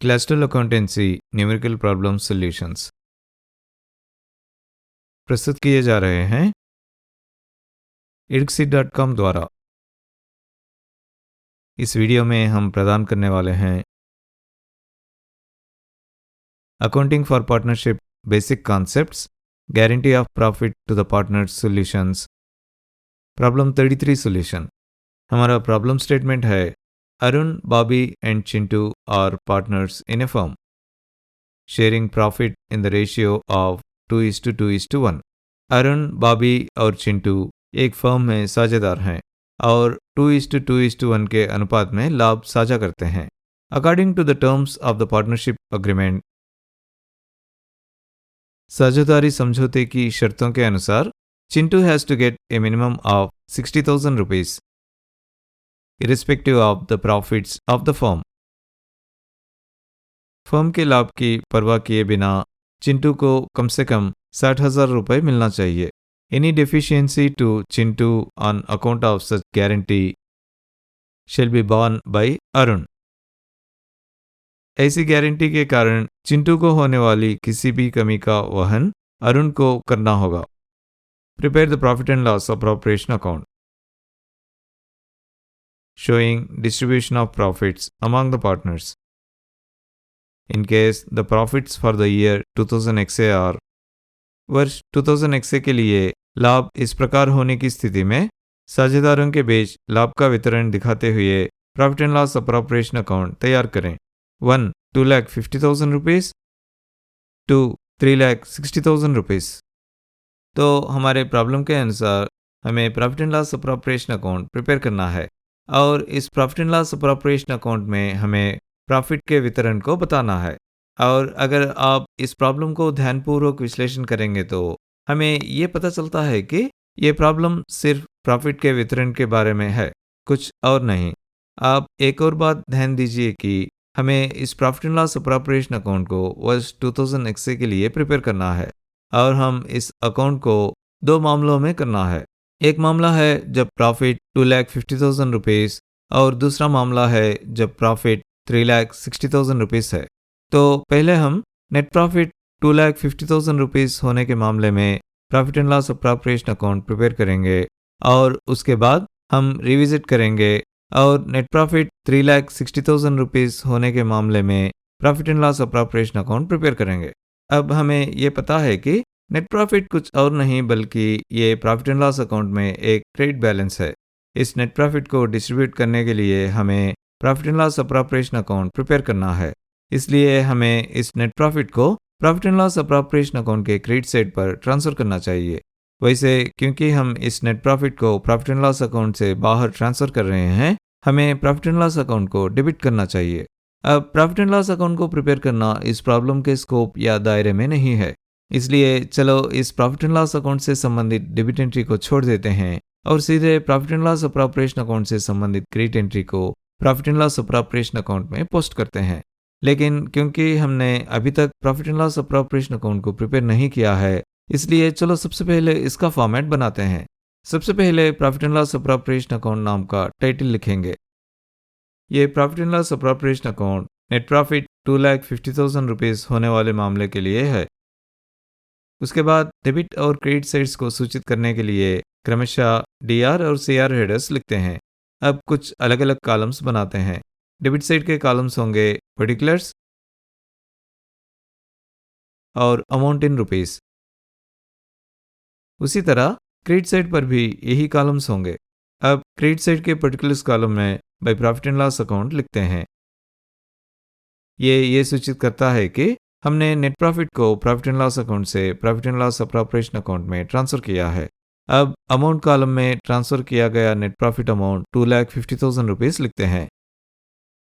Clustal accountancy numerical problem solutions प्रस्तुत किए जा रहे हैं irkseed.com द्वारा। इस वीडियो में हम प्रदान करने वाले हैं accounting for partnership basic concepts, guarantee of profit to the partners solutions, problem 33 solution. हमारा प्रॉब्लम स्टेटमेंट है Arun, Bobby and Chintu are partners in a firm, sharing profit in the ratio of 2:2:1। Arun, Bobby और चिंटू एक firm में साझेदार हैं और 2:2:1 के अनुपात में लाभ साझा करते हैं। According to the terms of the partnership agreement, साझेदारी समझौते की शर्तों के अनुसार Chintu has to get a minimum of 60,000 rupees irrespective of the profits of the firm। Firm के लाभ की परवाह किए बिना चिंटू को कम से कम 60,000 रुपये मिलना चाहिए। Any deficiency to Chintu on account of such guarantee shall be borne by Arun। ऐसी गारंटी के कारण चिंटू को होने वाली किसी भी कमी का वहन अरुण को करना होगा। Prepare the profit and loss appropriation account showing distribution of profits among the partners। In case the profits for the year 2000 XA are, वर्ष 2000 XA के लिए लाभ इस प्रकार होने की स्थिति में साझेदारों के बीच लाभ का वितरण दिखाते हुए profit and loss appropriation account तैयार करें। 1. 2,50,000 रुपीज़, 2. 3,60,000 रुपीज़। तो हमारे प्रॉब्लम के अनुसार हमें profit and loss appropriation account prepare करना है और इस profit and loss appropriation account में हमें प्रॉफिट के वितरण को बताना है। और अगर आप इस प्रॉब्लम को ध्यानपूर्वक विश्लेषण करेंगे तो हमें ये पता चलता है कि ये प्रॉब्लम सिर्फ प्रॉफिट के वितरण के बारे में है, कुछ और नहीं। आप एक और बात ध्यान दीजिए कि हमें इस profit and loss appropriation account को वर्ष 2000 XA के लिए प्रिपेयर करना है और हम इस अकाउंट को दो मामलों में करना है। एक मामला है जब प्रॉफिट 2,50,000 रुपीज़ और दूसरा मामला है जब प्रॉफिट 3,60,000 रुपीज़ है। तो पहले हम नेट प्रॉफिट 2,50,000 रुपीज़ होने के मामले में profit and loss appropriation account prepare करेंगे और उसके बाद हम रिविजिट करेंगे और नेट प्रॉफिट 3,60,000 रुपीज़ होने के मामले में profit and loss appropriation account prepare करेंगे। अब हमें ये पता है कि नेट प्रॉफिट कुछ और नहीं बल्कि ये प्रॉफिट एंड लॉस अकाउंट में एक क्रेडिट बैलेंस है। इस नेट प्रॉफिट को डिस्ट्रीब्यूट करने के लिए हमें profit and loss appropriation account prepare करना है। इसलिए हमें इस नेट प्रॉफिट को profit and loss appropriation account के क्रेडिट साइड पर ट्रांसफर करना चाहिए। वैसे क्योंकि हम इस नेट प्रॉफिट को प्रॉफिट एंड लॉस अकाउंट से बाहर ट्रांसफर कर रहे हैं, हमें प्रॉफिट एंड लॉस अकाउंट को डेबिट करना चाहिए। अब प्रॉफिट एंड लॉस अकाउंट को प्रिपेयर करना इस प्रॉब्लम के स्कोप या दायरे में नहीं है, इसलिए चलो इस प्रॉफिट एंड लॉस अकाउंट से संबंधित डेबिट एंट्री को छोड़ देते हैं और सीधे profit and loss appropriation account से संबंधित क्रेडिट एंट्री को profit and loss appropriation account में पोस्ट करते हैं। लेकिन क्योंकि हमने अभी तक profit and loss appropriation account को प्रिपेयर नहीं किया है, इसलिए चलो सबसे पहले इसका फॉर्मेट बनाते हैं। सबसे पहले profit and loss appropriation account नाम का टाइटल लिखेंगे। ये profit and loss appropriation account net profit 2,50,000 rupees होने वाले मामले के लिए है। उसके बाद डेबिट और क्रेडिट साइड्स को सूचित करने के लिए क्रमशः DR और CR हेडर्स लिखते हैं। अब कुछ अलग अलग कॉलम्स बनाते हैं। डेबिट साइड के कॉलम्स होंगे पर्टिकुलर्स और अमाउंट इन रुपीस। उसी तरह क्रेडिट साइड पर भी यही कॉलम्स होंगे। अब क्रेडिट साइड के पर्टिकुलर्स कॉलम में by profit and loss account लिखते हैं। ये सूचित करता है कि हमने नेट प्रॉफिट को प्रॉफिट एंड लॉस अकाउंट से profit and loss appropriation account में ट्रांसफर किया है। अब अमाउंट कॉलम में ट्रांसफर किया गया नेट प्रॉफिट अमाउंट 2,50,000 रुपीज़ लिखते हैं।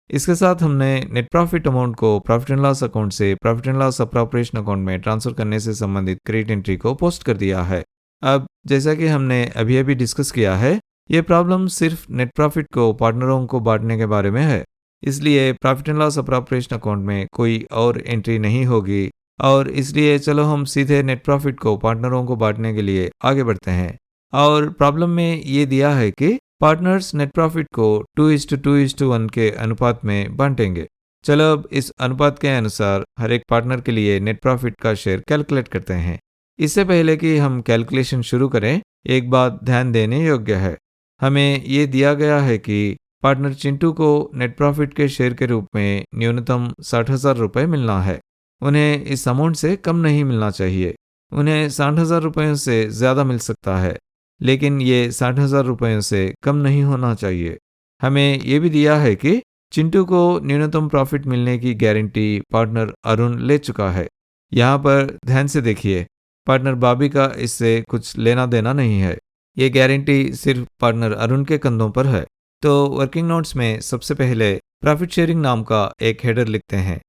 इसके साथ हमने नेट प्रॉफिट अमाउंट को प्रॉफिट एंड लॉस अकाउंट से profit and loss appropriation account में ट्रांसफर करने से संबंधित क्रेडिट एंट्री को पोस्ट कर दिया है। अब जैसा कि हमने अभी अभी डिस्कस किया है, ये प्रॉब्लम सिर्फ नेट प्रॉफिट को पार्टनरों को बांटने के बारे में है, इसलिए profit and loss appropriation account में कोई और एंट्री नहीं होगी और इसलिए चलो हम सीधे नेट प्रॉफिट को पार्टनरों को बांटने के लिए आगे बढ़ते हैं। और प्रॉब्लम में ये दिया है कि पार्टनर्स नेट प्रॉफिट को 2:2:1 के अनुपात में बांटेंगे। चलो अब इस अनुपात के अनुसार हर एक पार्टनर के लिए नेट प्रॉफिट का शेयर कैलकुलेट करते हैं। इससे पहले कि हम कैलकुलेशन शुरू करें, एक बात ध्यान देने योग्य है। हमें ये दिया गया है कि पार्टनर चिंटू को नेट प्रॉफिट के शेयर के रूप में न्यूनतम 60,000 रुपये मिलना है। उन्हें इस अमाउंट से कम नहीं मिलना चाहिए। उन्हें 60,000 रुपयों से ज़्यादा मिल सकता है, लेकिन ये 60,000 रुपयों से कम नहीं होना चाहिए। हमें ये भी दिया है कि चिंटू को न्यूनतम प्रॉफिट मिलने की गारंटी पार्टनर अरुण ले चुका है। यहाँ पर ध्यान से देखिए, पार्टनर बॉबी का इससे कुछ लेना देना नहीं है। ये गारंटी सिर्फ पार्टनर अरुण के कंधों पर है। तो वर्किंग नोट्स में सबसे पहले प्रॉफिट शेयरिंग नाम का एक हेडर लिखते हैं।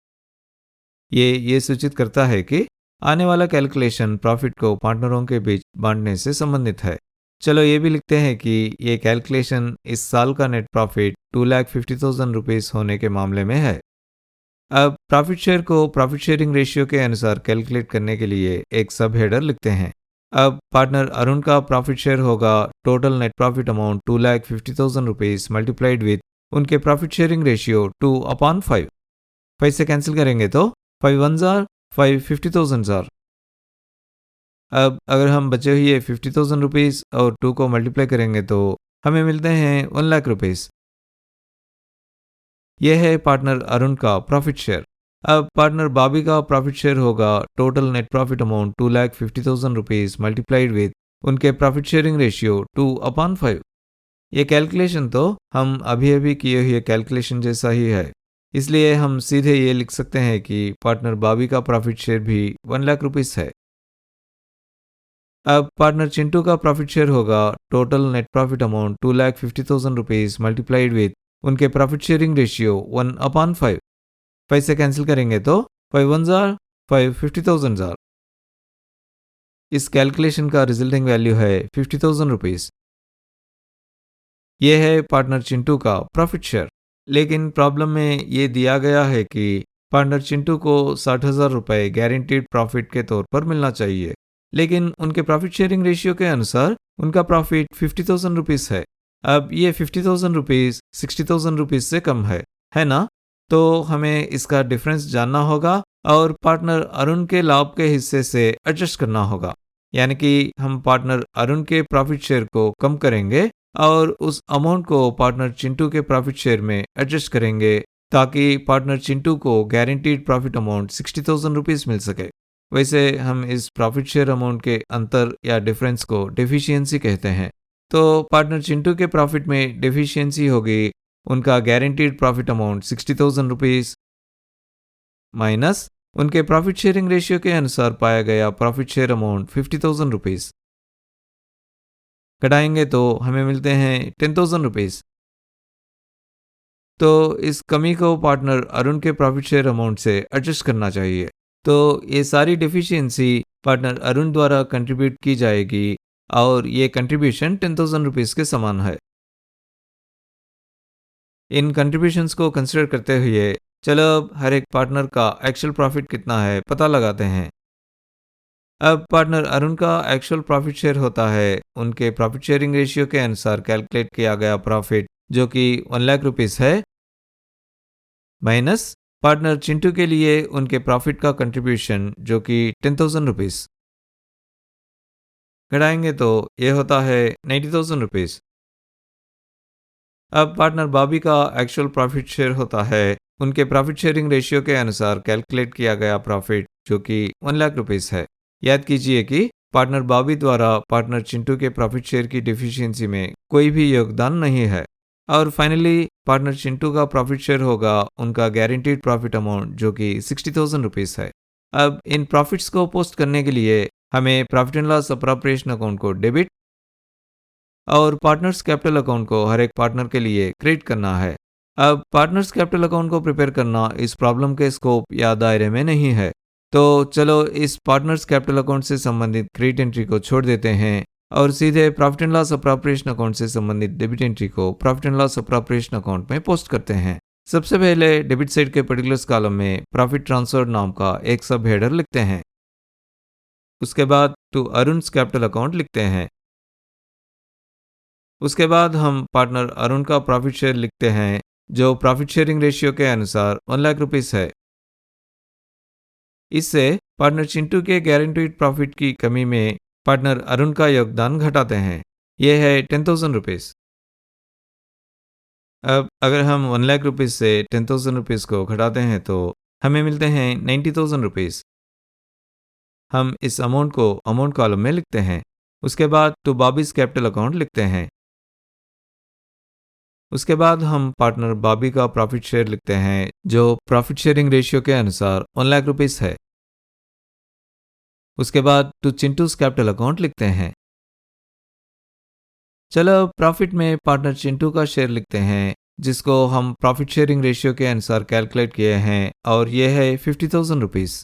ये सूचित करता है कि आने वाला कैलकुलेशन प्रॉफिट को पार्टनरों के बीच बांटने से संबंधित है। चलो ये भी लिखते हैं कि ये कैलकुलेशन इस साल का नेट प्रॉफिट 2,50,000 रुपीज़ होने के मामले में है। अब प्रॉफिट शेयर को प्रॉफिट शेयरिंग रेशियो के अनुसार कैलकुलेट करने के लिए एक सब हेडर लिखते हैं। अब पार्टनर अरुण का प्रॉफिट शेयर होगा total net profit amount 2,50,000 rupees multiplied with उनके प्रॉफिट शेयरिंग रेशियो 2/5। 5 से कैंसिल करेंगे तो 5 1 जार 5 50,000 जार। अब अगर हम बचे हुए 50,000 रुपीज़ और 2 को मल्टीप्लाई करेंगे तो हमें मिलते हैं 1 लाख रुपीज़। यह है पार्टनर अरुण का प्रॉफिट शेयर। अब पार्टनर बॉबी का प्रॉफिट शेयर होगा total net profit amount 2,50,000 rupees multiplied with उनके प्रॉफिट शेयरिंग रेशियो 2/5। ये कैलकुलेशन तो हम अभी किए हुए कैलकुलेशन जैसा ही है, इसलिए हम सीधे ये लिख सकते हैं कि पार्टनर बॉबी का प्रॉफिट शेयर भी 1 लाख रुपीज़ है। अब पार्टनर चिंटू का प्रॉफिट शेयर होगा total net profit amount 2,50,000 rupees multiplied with उनके प्रॉफिट शेयरिंग रेशियो 1/5। 5 से कैंसिल करेंगे तो 5 1 जार 5 50,000 जार। इस कैलकुलेशन का रिजल्टिंग वैल्यू है 50,000 रुपीज़। यह है पार्टनर चिंटू का प्रॉफिट शेयर। लेकिन प्रॉब्लम में ये दिया गया है कि पार्टनर चिंटू को 60,000 रुपये गारंटीड प्रॉफिट के तौर पर मिलना चाहिए, लेकिन उनके प्रॉफिट शेयरिंग रेशियो के अनुसार उनका प्रॉफिट 50,000 रुपीज़ है। अब ये 50,000 रुपीज़ 60,000 रुपीज़ से कम है ना? तो हमें इसका डिफरेंस जानना होगा और पार्टनर अरुण के लाभ के हिस्से से एडजस्ट करना होगा। यानी कि हम पार्टनर अरुण के प्रॉफिट शेयर को कम करेंगे और उस अमाउंट को पार्टनर चिंटू के प्रॉफिट शेयर में एडजस्ट करेंगे ताकि पार्टनर चिंटू को गारंटीड प्रॉफिट अमाउंट 60,000 रुपीज़ मिल सके। वैसे हम इस प्रॉफिट शेयर अमाउंट के अंतर या डिफरेंस को डेफिशिएंसी कहते हैं। तो पार्टनर चिंटू के प्रॉफिट में डेफिशिएंसी होगी उनका guaranteed profit amount 60,000 rupees minus उनके प्रॉफिट शेयरिंग रेशियो के अनुसार पाया गया प्रॉफिट शेयर अमाउंट 50,000 रुपीज़। घटाएंगे तो हमें मिलते हैं 10,000 रुपीज़। तो इस कमी को पार्टनर अरुण के प्रॉफिट शेयर अमाउंट से एडजस्ट करना चाहिए। तो ये सारी डेफिशिएंसी पार्टनर अरुण द्वारा कंट्रीब्यूट की जाएगी और ये कंट्रीब्यूशन 10,000 रुपीज़ के समान है। इन कंट्रीब्यूशंस को कंसिडर करते हुए चलो अब हर एक पार्टनर का एक्चुअल प्रॉफिट कितना है पता लगाते हैं। अब पार्टनर अरुण का एक्चुअल प्रॉफिट शेयर होता है उनके प्रॉफिट शेयरिंग रेशियो के अनुसार कैलकुलेट किया गया प्रॉफिट जो कि 1 लाख रुपीज़ है, माइनस पार्टनर चिंटू के लिए उनके प्रॉफिट का कंट्रीब्यूशन जो कि 10,000 रुपीज़। घटाएंगे तो ये होता है 90,000 रुपीज़। अब पार्टनर बॉबी का एक्चुअल प्रॉफिट शेयर होता है उनके प्रॉफिट शेयरिंग रेशियो के अनुसार कैलकुलेट किया गया प्रॉफिट जो कि 1 लाख रुपीज़ है। याद कीजिए कि पार्टनर बॉबी द्वारा पार्टनर चिंटू के प्रॉफिट शेयर की डेफिशिएंसी में कोई भी योगदान नहीं है। और फाइनली पार्टनर चिंटू का प्रॉफिट शेयर होगा उनका गारंटीड प्रॉफिट अमाउंट जो कि 60,000 रुपीज़ है। अब इन प्रॉफिट्स को पोस्ट करने के लिए हमें profit and loss appropriation account को डेबिट और पार्टनर्स कैपिटल अकाउंट को हर एक पार्टनर के लिए क्रेडिट करना है। अब पार्टनर्स कैपिटल अकाउंट को प्रिपेयर करना इस प्रॉब्लम के स्कोप या दायरे में नहीं है, तो चलो इस पार्टनर्स कैपिटल अकाउंट से संबंधित क्रेडिट एंट्री को छोड़ देते हैं और सीधे profit and loss appropriation account से संबंधित डेबिट एंट्री को profit and loss appropriation account में पोस्ट करते हैं। सबसे पहले डेबिट साइड के पर्टिकुलर्स कॉलम में प्रॉफिट ट्रांसफर नाम का एक सब हेडर लिखते हैं। उसके बाद टू अरुण्स कैपिटल अकाउंट लिखते हैं। उसके बाद हम पार्टनर अरुण का प्रॉफिट शेयर लिखते हैं जो प्रॉफिट शेयरिंग रेशियो के अनुसार 1 लाख रुपीस है। इससे पार्टनर चिंटू के गारंटीड प्रॉफिट की कमी में पार्टनर अरुण का योगदान घटाते हैं। यह है 10,000 रुपीस। अब अगर हम 1 लाख रुपीस से 10,000 रुपीस को घटाते हैं तो हमें मिलते हैं 90,000 रुपीस। हम इस अमाउंट को अमाउंट कॉलम में लिखते हैं। उसके बाद टू बॉबीज कैपिटल अकाउंट लिखते हैं। उसके बाद हम पार्टनर बॉबी का प्रॉफिट शेयर लिखते हैं, जो प्रॉफिट शेयरिंग रेशियो के अनुसार 1 लाख रुपीस है। उसके बाद टू चिंटूज कैपिटल अकाउंट लिखते हैं। चलो प्रॉफिट में पार्टनर चिंटू का शेयर लिखते हैं, जिसको हम प्रॉफिट शेयरिंग रेशियो के अनुसार कैलकुलेट किए हैं, और यह है 50,000 रुपीस।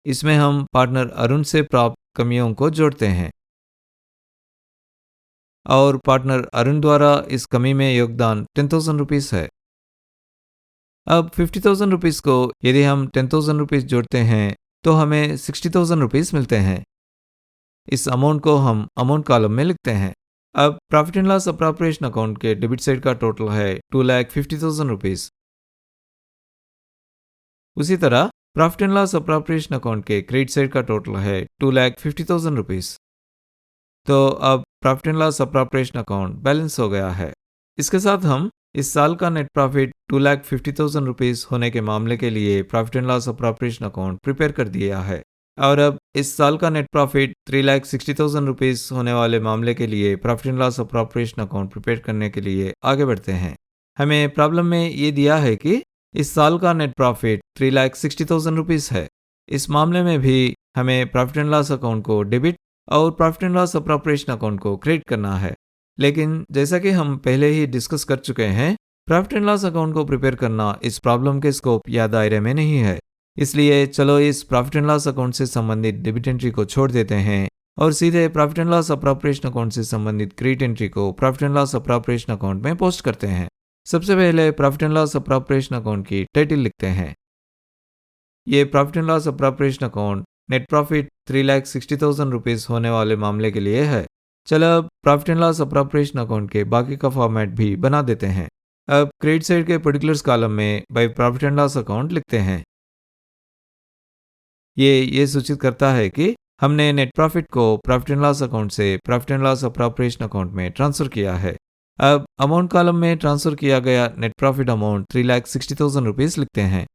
इसमें हम पार्टनर अरुण से प्राप्त कमियों को जोड़ते हैं और पार्टनर अरुण द्वारा इस कमी में योगदान 10,000 रुपीस है। अब 50,000 रुपीस को यदि हम 10,000 रुपीस जोड़ते हैं तो हमें 60,000 रुपीस मिलते हैं। इस अमाउंट को हम अमाउंट कॉलम में लिखते हैं। अब profit and loss appropriation account के डेबिट साइड का टोटल है 2,50,000 रुपीस। उसी तरह profit and loss appropriation account के क्रेडिट साइड का टोटल है 2,50,000 रुपीस। तो अब profit and loss appropriation account balance हो गया है। इसके साथ हम इस साल का नेट प्रॉफिट 2,50,000 रुपीस होने के मामले के लिए profit and loss appropriation account prepare कर दिया है। और अब इस साल का नेट प्रॉफिट 3,60,000 रुपीस होने वाले मामले के लिए profit and loss appropriation account prepare करने के लिए आगे बढ़ते हैं। हमें प्रॉब्लम में ये दिया है कि इस साल का नेट प्रॉफिट 3,60,000 रुपीस है। इस मामले में भी हमें प्रॉफिट एंड लॉस अकाउंट को डेबिट और profit and loss appropriation account को क्रेडिट करना है। लेकिन जैसा कि हम पहले ही डिस्कस कर चुके हैं, प्रॉफिट एंड लॉस अकाउंट को प्रिपेयर करना इस प्रॉब्लम के स्कोप या दायरे में नहीं है। इसलिए चलो इस प्रॉफिट एंड लॉस अकाउंट से संबंधित डेबिट एंट्री को छोड़ देते हैं और सीधे profit and loss appropriation account से संबंधित क्रेडिट एंट्री को profit and loss appropriation account में पोस्ट करते हैं। सबसे पहले profit and loss appropriation account की टाइटल लिखते हैं। ये profit and loss appropriation account net profit 3,60,000 rupees होने वाले मामले के लिए है। चलो अब profit and loss appropriation account के बाकी का फॉर्मेट भी बना देते हैं। अब क्रेडिट साइड के पर्टिकुलर्स कॉलम में by profit and loss account लिखते हैं। ये सूचित करता है कि हमने नेट प्रॉफिट को प्रॉफिट एंड लॉस अकाउंट से profit and loss appropriation account में ट्रांसफर किया है। अब अमाउंट कॉलम में ट्रांसफर किया गया नेट प्रॉफिट अमाउंट 3,60,000 रुपीस लिखते हैं।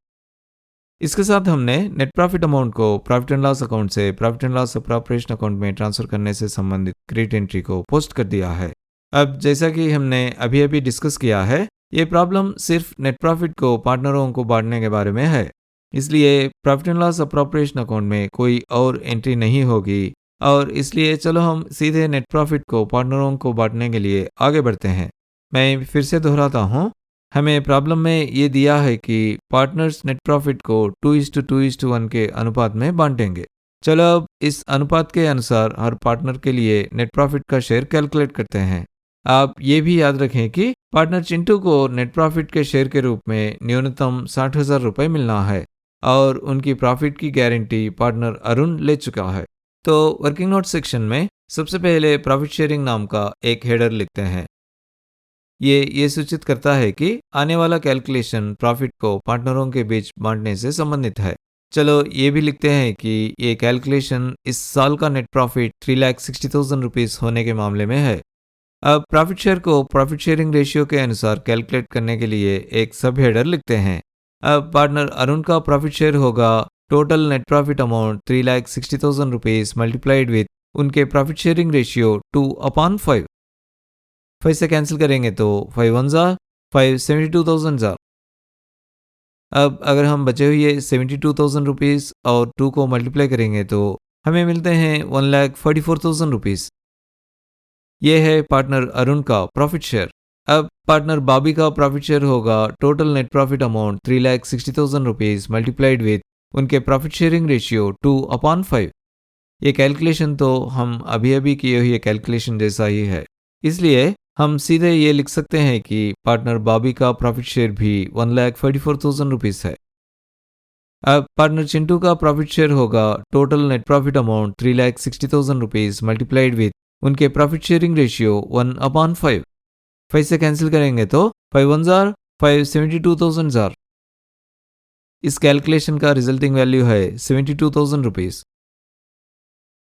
इसके साथ हमने नेट प्रॉफिट अमाउंट को प्रॉफिट एंड लॉस अकाउंट से profit and loss appropriation account में ट्रांसफर करने से संबंधित क्रेडिट एंट्री को पोस्ट कर दिया है। अब जैसा कि हमने अभी अभी डिस्कस किया है, ये प्रॉब्लम सिर्फ नेट प्रॉफिट को पार्टनरों को बांटने के बारे में है। इसलिए profit and loss appropriation account में कोई और एंट्री नहीं होगी और इसलिए चलो हम सीधे नेट प्रॉफिट को पार्टनरों को बांटने के लिए आगे बढ़ते हैं। मैं फिर से दोहराता हूँ, हमें प्रॉब्लम में ये दिया है कि पार्टनर्स नेट प्रॉफिट को 2:2:1 के अनुपात में बांटेंगे। चलो अब इस अनुपात के अनुसार हर पार्टनर के लिए नेट प्रॉफिट का शेयर कैलकुलेट करते हैं। आप ये भी याद रखें कि पार्टनर चिंटू को नेट प्रॉफिट के शेयर के रूप में न्यूनतम 60,000 रुपये मिलना है और उनकी प्रॉफिट की गारंटी पार्टनर अरुण ले चुका है। तो वर्किंग नोट सेक्शन में सबसे पहले प्रॉफिट शेयरिंग नाम का एक हेडर लिखते हैं। ये सूचित करता है कि आने वाला कैलकुलेशन प्रॉफिट को पार्टनरों के बीच बांटने से संबंधित है। चलो ये भी लिखते हैं कि ये कैलकुलेशन इस साल का नेट प्रॉफिट 3,60,000 रुपीस होने के मामले में है। अब प्रॉफिट शेयर को प्रॉफिट शेयरिंग रेशियो के अनुसार कैलकुलेट करने के लिए एक सब हेडर लिखते हैं। अब पार्टनर अरुण का प्रॉफिट शेयर होगा total net profit amount 3,60,000 rupees multiplied with उनके प्रॉफिट शेयरिंग रेशियो 2/5। 5 से कैंसिल करेंगे तो 5 1 ज़ा 5 72,000 ज़ा। अब अगर हम बचे हुए 72,000 रुपीस और 2 को मल्टीप्लाई करेंगे तो हमें मिलते हैं 1,44,000 रुपीस। ये है पार्टनर अरुण का प्रॉफिट शेयर। अब पार्टनर बॉबी का प्रॉफिट शेयर होगा total net profit amount 3,60,000 rupees multiplied with उनके प्रॉफिट शेयरिंग रेशियो 2/5। ये कैलकुलेशन तो हम अभी अभी किए हुए कैलकुलेशन जैसा ही है, इसलिए हम सीधे ये लिख सकते हैं कि पार्टनर बॉबी का प्रॉफिट शेयर भी 1,44,000 रुपीस है। अब पार्टनर चिंटू का प्रॉफिट शेयर होगा total net profit amount 3,60,000 rupees multiplied with उनके प्रॉफिट शेयरिंग रेशियो 1/5। 5 से कैंसिल करेंगे तो 5 1 जार 5 72,000 जार। इस कैलकुलेशन का रिजल्टिंग वैल्यू है 72,000 रुपीस।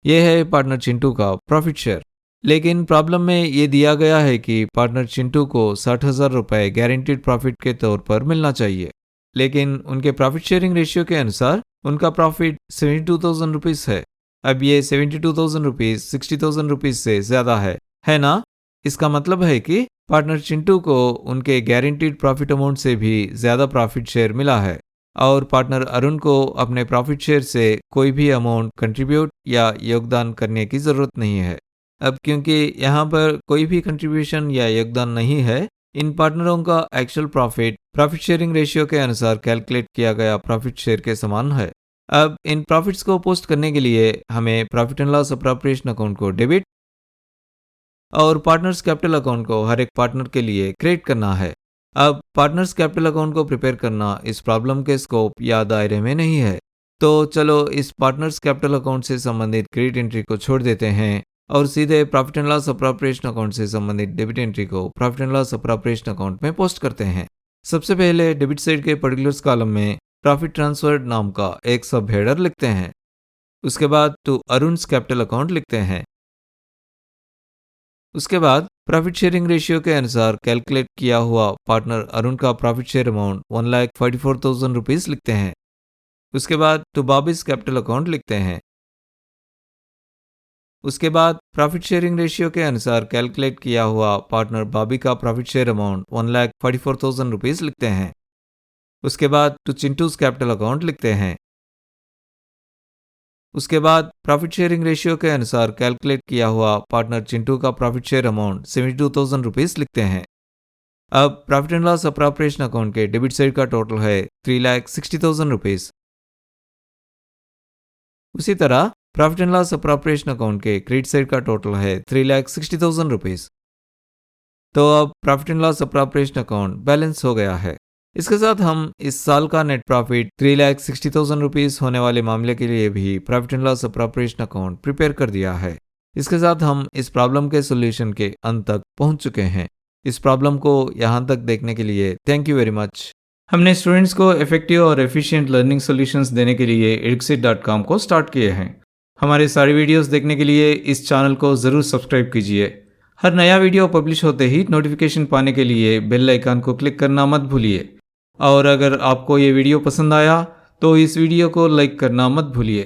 ये है पार्टनर चिंटू का प्रॉफिट शेयर। लेकिन प्रॉब्लम में ये दिया गया है कि पार्टनर चिंटू को 60,000 रुपये गारंटीड प्रॉफिट के तौर पर मिलना चाहिए। लेकिन उनके प्रॉफिट शेयरिंग रेशियो के अनुसार उनका प्रॉफिट 72,000 रुपीस है। अब ये 72,000 रुपीस 60,000 रुपीस से ज़्यादा है ना? इसका मतलब है कि पार्टनर चिंटू को उनके गारंटीड प्रॉफिट अमाउंट से भी ज़्यादा प्रॉफिट शेयर मिला है और पार्टनर अरुण को अपने प्रॉफिट शेयर से कोई भी अमाउंट कंट्रीब्यूट या योगदान करने की ज़रूरत नहीं है। अब क्योंकि यहाँ पर कोई भी कंट्रीब्यूशन या योगदान नहीं है, इन पार्टनरों का एक्चुअल प्रॉफिट शेयरिंग रेशियो के अनुसार कैलकुलेट किया गया प्रॉफिट शेयर के समान है। अब इन प्रॉफिट्स को पोस्ट करने के लिए हमें profit and loss appropriation account को डेबिट और पार्टनर्स कैपिटल अकाउंट को हर एक पार्टनर के लिए क्रिएट करना है। अब पार्टनर्स कैपिटल अकाउंट को प्रिपेयर करना इस प्रॉब्लम के स्कोप या दायरे में नहीं है, तो चलो इस पार्टनर्स कैपिटल अकाउंट से संबंधित क्रेडिट एंट्री को छोड़ देते हैं और सीधे profit and loss appropriation account से संबंधित डेबिट एंट्री को profit and loss appropriation account में पोस्ट करते हैं। सबसे पहले डेबिट साइड के पर्टिकुलर्स कॉलम में प्रॉफिट ट्रांसफर्ड नाम का एक सब हेडर लिखते हैं। उसके बाद टू अरुण्स कैपिटल अकाउंट लिखते हैं। उसके बाद प्रॉफिट शेयरिंग रेशियो के अनुसार कैलकुलेट किया हुआ पार्टनर अरुण का प्रॉफिट शेयर अमाउंट 1,44,000 रुपीस लिखते हैं। उसके बाद टू बॉबीज कैपिटल अकाउंट लिखते हैं। उसके बाद प्रॉफिट शेयरिंग रेशियो के अनुसार कैलकुलेट किया हुआ पार्टनर बॉबी का प्रॉफिट शेयर अमाउंट 1,44,000 रुपीस लिखते हैं। उसके बाद टू चिंटूज कैपिटल अकाउंट लिखते हैं। उसके बाद प्रॉफिट शेयरिंग रेशियो के अनुसार कैलकुलेट किया हुआ पार्टनर चिंटू का प्रॉफिट शेयर अमाउंट 72,000 रुपीस लिखते हैं। अब profit and loss appropriation account के डेबिट साइड का टोटल है 3,60,000 रुपीस। उसी तरह profit and loss appropriation account के क्रेडिट साइड का टोटल है 3,60,000 रुपीस। तो अब profit and loss appropriation account balance हो गया है। इसके साथ हम इस साल का नेट प्रॉफिट 3,60,000 रुपीस होने वाले मामले के लिए भी profit and loss appropriation account prepare कर दिया है। इसके साथ हम इस प्रॉब्लम के सॉल्यूशन के अंत तक पहुंच चुके हैं। इस प्रॉब्लम को यहाँ तक देखने के लिए थैंक यू वेरी मच। हमने स्टूडेंट्स को इफेक्टिव और एफिशिएंट लर्निंग सॉल्यूशंस देने के लिए eduxit.com को स्टार्ट किए हैं। हमारे सारे वीडियोस देखने के लिए इस चैनल को ज़रूर सब्सक्राइब कीजिए। हर नया वीडियो पब्लिश होते ही नोटिफिकेशन पाने के लिए बेल आइकन को क्लिक करना मत भूलिए। और अगर आपको ये वीडियो पसंद आया तो इस वीडियो को लाइक करना मत भूलिए।